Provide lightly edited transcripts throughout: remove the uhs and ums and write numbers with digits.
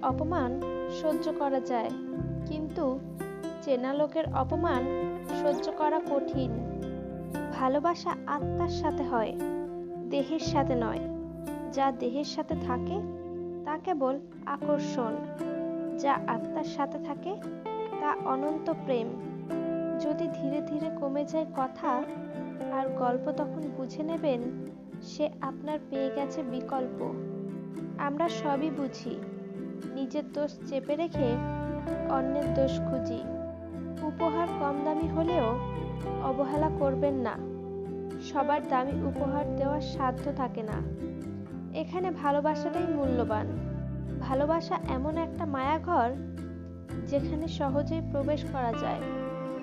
অপমান সহ্য করা যায়, কিন্তু চেনা লোকের অপমান সহ্য করা কঠিন। ভালোবাসা আত্মার সাথে হয়, দেহের সাথে নয়। যা দেহের সাথে থাকে তা কেবল আকর্ষণ, যা আত্মার সাথে থাকে তা অনন্ত প্রেম। যদি ধীরে ধীরে কমে যায় কথা আর গল্প, তখন বুঝে নেবেন সে আপনার পেয়ে গেছে বিকল্প। আমরা সবই বুঝি, নিজের দোষ চেপে রেখে অন্যের দোষ খুঁজি। উপহার কম দামি হলেও অবহেলা করবেন না। সবার দামি উপহার দেওয়ার সাধ্য থাকে না। এখানে ভালোবাসাটাই মূল্যবান। ভালোবাসা এমন একটা মায়াঘর যেখানে সহজেই প্রবেশ করা যায়,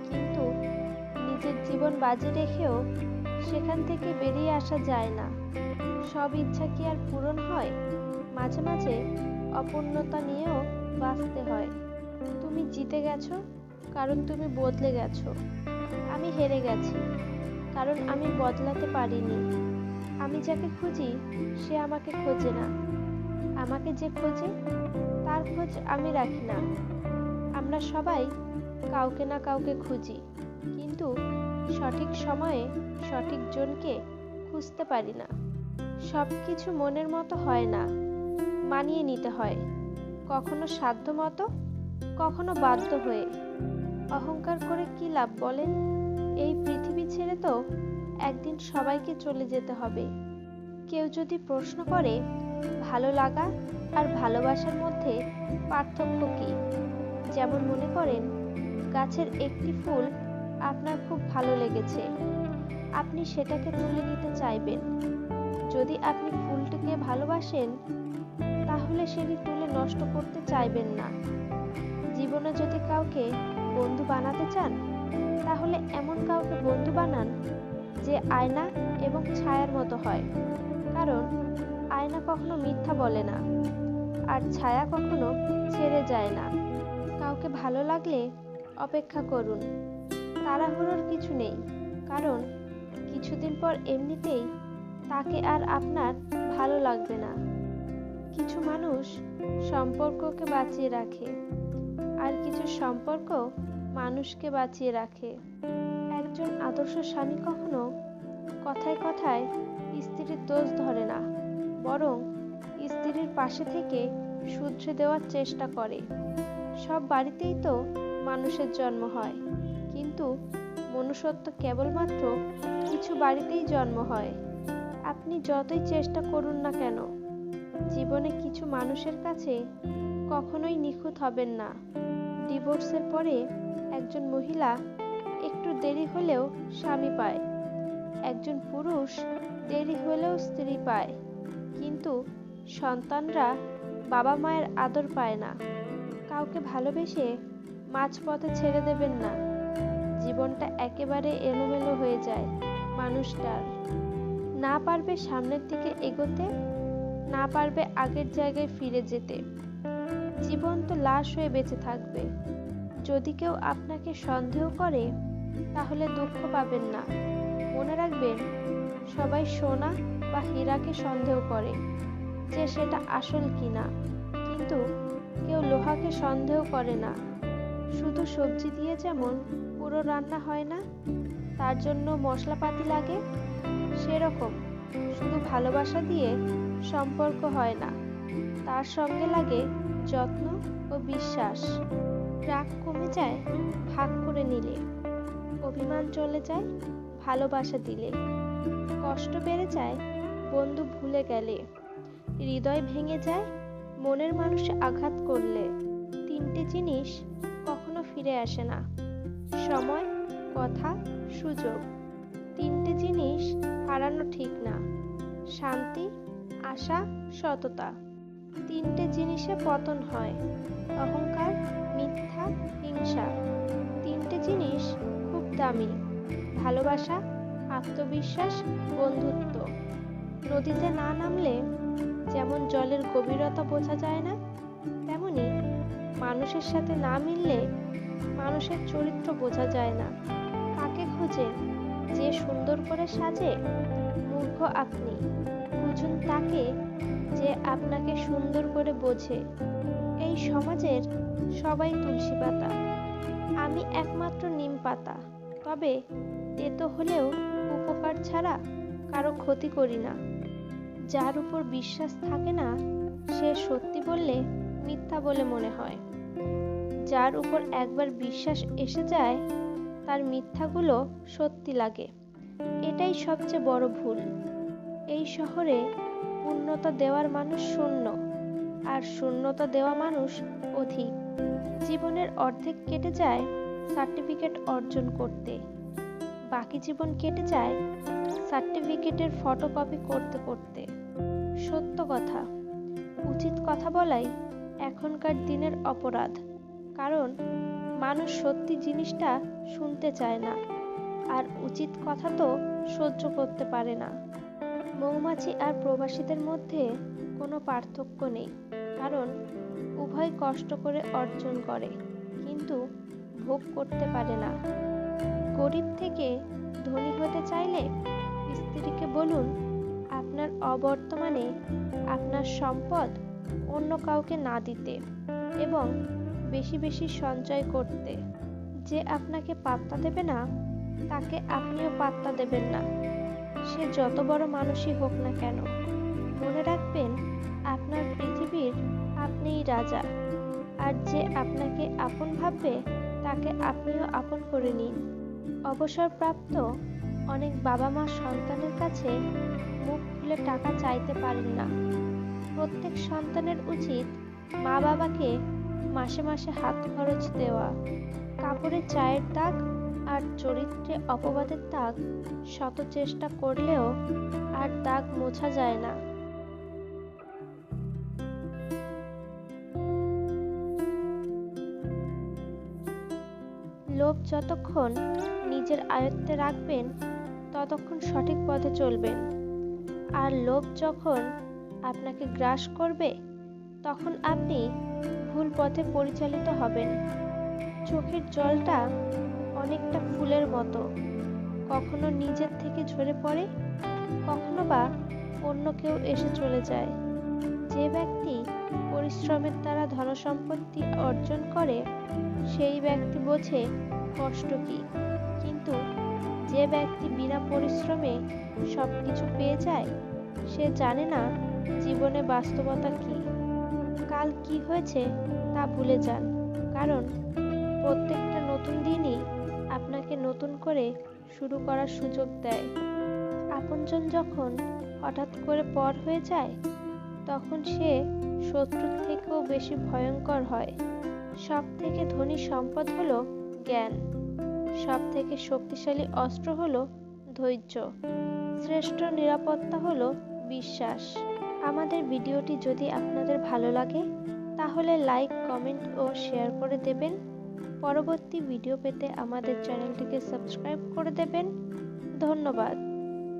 কিন্তু নিজের জীবন বাজি রেখেও সেখান থেকে বেরিয়ে আসা যায় না। সব ইচ্ছা কি আর পূরণ হয়? মাঝে মাঝে অপূর্ণতা নিয়েও বাঁচতে হয়। তুমি জিতে গেছো কারণ তুমি বদলে গেছো। আমি হেরে গেছি কারণ আমি বদলাতে পারিনি। আমি যাকে খুঁজি সে আমাকে খোঁজে না। আমাকে যে খোঁজে তার খোঁজ আমি রাখি না। আমরা সবাই কাউকে না কাউকে খুঁজি, কিন্তু সঠিক সময়ে সঠিক জনকে খুঁজতে পারি না। সব কিছু মনের মতো হয় না, মানিয়ে নিতে হয়। কখনো সাধ্য মতো, কখনো বাধ্য হয়ে। অহংকার করে কি লাভ বলেন? এই পৃথিবী ছেড়ে তো একদিন সবাইকে চলে যেতে হবে। কেউ যদি প্রশ্ন করে ভালো লাগা আর ভালোবাসার মধ্যে পার্থক্য কি, যেমন মনে করেন গাছের একটি ফুল আপনার খুব ভালো লেগেছে, আপনি সেটাকে তুলে নিতে চাইবেন। যদি আপনি ফুলটিকে ভালোবাসেন, তাহলে সেটি তুলে নষ্ট করতে চাইবেন না। জীবনে যদি কাউকে বন্ধু বানাতে চান, তাহলে এমন কাউকে বন্ধু বানান যে আয়না এবং ছায়ার মতো হয়। কারণ আয়না কখনো মিথ্যা বলে না, আর ছায়া কখনো ছেড়ে যায় না। কাউকে ভালো লাগলে অপেক্ষা করুন, তাড়াহুড়োর কিছু নেই। কারণ কিছুদিন পর এমনিতেই তাকে আর আপনার ভালো লাগবে না। কিছু মানুষ সম্পর্ককে বাঁচিয়ে রাখে, আর কিছু সম্পর্ক মানুষকে বাঁচিয়ে রাখে। একজন আদর্শ স্বামী কখনো কথায় কথায় স্ত্রীর দোষ ধরে না, বরং স্ত্রীর পাশে থেকে শুধরে দেওয়ার চেষ্টা করে। সব বাড়িতেই তো মানুষের জন্ম হয়, কিন্তু মনুষ্যত্ব কেবলমাত্র কিছু বাড়িতেই জন্ম হয়। আপনি যতই চেষ্টা করুন না কেন, জীবনে কিছু মানুষের কাছে কখনোই নিখুঁত হবেন না। ডিভোর্সের পরে একজন মহিলা একটু দেরি হলেও স্বামী পায়, একজন পুরুষ দেরি হলেও স্ত্রী পায়, কিন্তু সন্তানরা বাবা মায়ের আদর পায় না। কাউকে ভালোবেসে মাঝপথে ছেড়ে দেবেন না। জীবনটা একেবারে এলোমেলো হয়ে যায় মানুষটার। না পারবে সামনের দিকে এগোতে, না পারবে আগের জায়গায় ফিরে যেতে। জীবন তো লাশ হয়ে বেঁচে থাকবে। যদি কেউ আপনাকে সন্দেহ করে, তাহলে দুঃখ পাবেন না। মনে রাখবেন, সবাই সোনা বা হীরাকে সন্দেহ করে যে সেটা আসল কিনা, কিন্তু কেউ লোহাকে সন্দেহ করে না। শুধু সবজি দিয়ে যেমন পুরো রান্না হয় না, তার জন্য মশলাপাতি লাগে, সেরকম শুধু ভালোবাসা দিয়ে সম্পর্ক হয় না, তার সঙ্গে লাগে যত্ন ও বিশ্বাস। রাগ কমে যায় ভাগ করে নিলে, অভিমান চলে যায় ভালোবাসা দিলে, কষ্ট বেড়ে যায় বন্ধু ভুলে গেলে, হৃদয় ভেঙে যায় মনের মানুষে আঘাত করলে। তিনটে জিনিস কখনো ফিরে আসে না: সময়, কথা, সুযোগ। তিনটে জিনিস হারানো ঠিক না: শান্তি, আশা, সততা। তিনটে জিনিসে পতন হয়: অহংকার, মিথ্যা, হিংসা। তিনটে জিনিস খুব দামি: ভালোবাসা, আত্মবিশ্বাস, বন্ধুত্ব। নদীতে না নামলে যেমন জলের গভীরতা বোঝা যায় না, তেমনি মানুষের সাথে না মিললে মানুষের চরিত্র বোঝা যায় না। কাকে খুঁজেন যে সুন্দর করে সাজে? মূর্খ আপনি। খুঁজুন তাকে যে আপনাকে সুন্দর করে বোঝে। এই এই সমাজের সবাই তুলসী পাতা, আমি একমাত্র নিম পাতা। তবে তেতো হলেও উপকার ছাড়া কারো ক্ষতি করি না। যার উপর বিশ্বাস থাকে না সে সত্যি বললে মিথ্যা বলে মনে হয়। যার উপর একবার বিশ্বাস এসে যায় তার মিথ্যাগুলো সত্যি লাগে। এটাই সবচেয়ে বড় ভুল। এই শহরে পূর্ণতা দেওয়ার মানুষ শূন্য, আর শূন্যতা দেওয়া মানুষ অধিক। জীবনের অর্ধেক কেটে যায় সার্টিফিকেট অর্জন করতে, বাকি জীবন কেটে যায় সার্টিফিকেটের ফটোকপি করতে করতে। সত্য কথা, উচিত কথা বলাই এখনকার দিনের অপরাধ। কারণ মানুষ সত্যি জিনিসটা শুনতে চায় না, আর উচিত কথা তো সহ্য করতে পারে না। মৌমাছি আর প্রবাসীদের মধ্যে কোনো পার্থক্য নেই, কারণ উভয় কষ্ট করে অর্জন করে কিন্তু ভোগ করতে পারে না। গরিব থেকে ধনী হতে চাইলে স্ত্রীকে বলুন আপনার অবর্তমানে আপনার সম্পদ অন্য কাউকে না দিতে এবং বেশি বেশি সঞ্চয় করতে। যে আপনাকে পাত্তা দেবে না তাকে আপনিও পাত্তা দেবেন না, সে যত বড় মানুষই হোক না কেন। মনে রাখবেন আপনার পৃথিবীর আপনিই রাজা, আর যে আপনাকে আপন ভাববে তাকে আপনিও আপন করে নিন। অবসরপ্রাপ্ত অনেক বাবা মা সন্তানের কাছে মুখ খুলে টাকা চাইতে পারেন না। প্রত্যেক সন্তানের উচিত মা বাবাকে মাসে মাসে হাত খরচ দেওয়া। কাপড়ে চায়ের দাগ আর চরিত্রে অপবাদের দাগ শত চেষ্টা করলেও আর দাগ মোছা যায় না। লোভ যতক্ষণ নিজের আয়ত্তে রাখবেন ততক্ষণ সঠিক পথে চলবেন, আর লোভ যখন আপনাকে গ্রাস করবে তখন আপনি ভুল পথে পরিচালিত হবেন। চোখের জলটা অনেকটা ফুলের মতো, কখনো নিজের থেকে ঝরে পড়ে, কখনো বা অন্য কেউ এসে চলে যায়। যে ব্যক্তি পরিশ্রমের দ্বারা ধনসম্পত্তি অর্জন করে সেই ব্যক্তি বোঝে কষ্ট কি, কিন্তু যে ব্যক্তি বিনা পরিশ্রমে সবকিছু পেয়ে যায় সে জানে না জীবনে বাস্তবতা কি। কাল কি হয়েছে তা ভুলে যান, কারণ প্রত্যেকটা নতুন দিনই আপনাকে নতুন করে শুরু করার সুযোগ দেয়। আপনজন যখন হঠাৎ করে পর হয়ে যায় তখন সে শত্রুর থেকেও বেশি ভয়ঙ্কর হয়। সব থেকে ধনী সম্পদ হলো জ্ঞান, সব থেকে শক্তিশালী অস্ত্র হলো ধৈর্য, শ্রেষ্ঠ নিরাপত্তা হলো বিশ্বাস। আমাদের ভিডিওটি যদি আপনাদের ভালো লাগে তাহলে লাইক, কমেন্ট ও শেয়ার করে দেবেন। পরবর্তী ভিডিও পেতে আমাদের চ্যানেলটিকে সাবস্ক্রাইব করে দেবেন। ধন্যবাদ।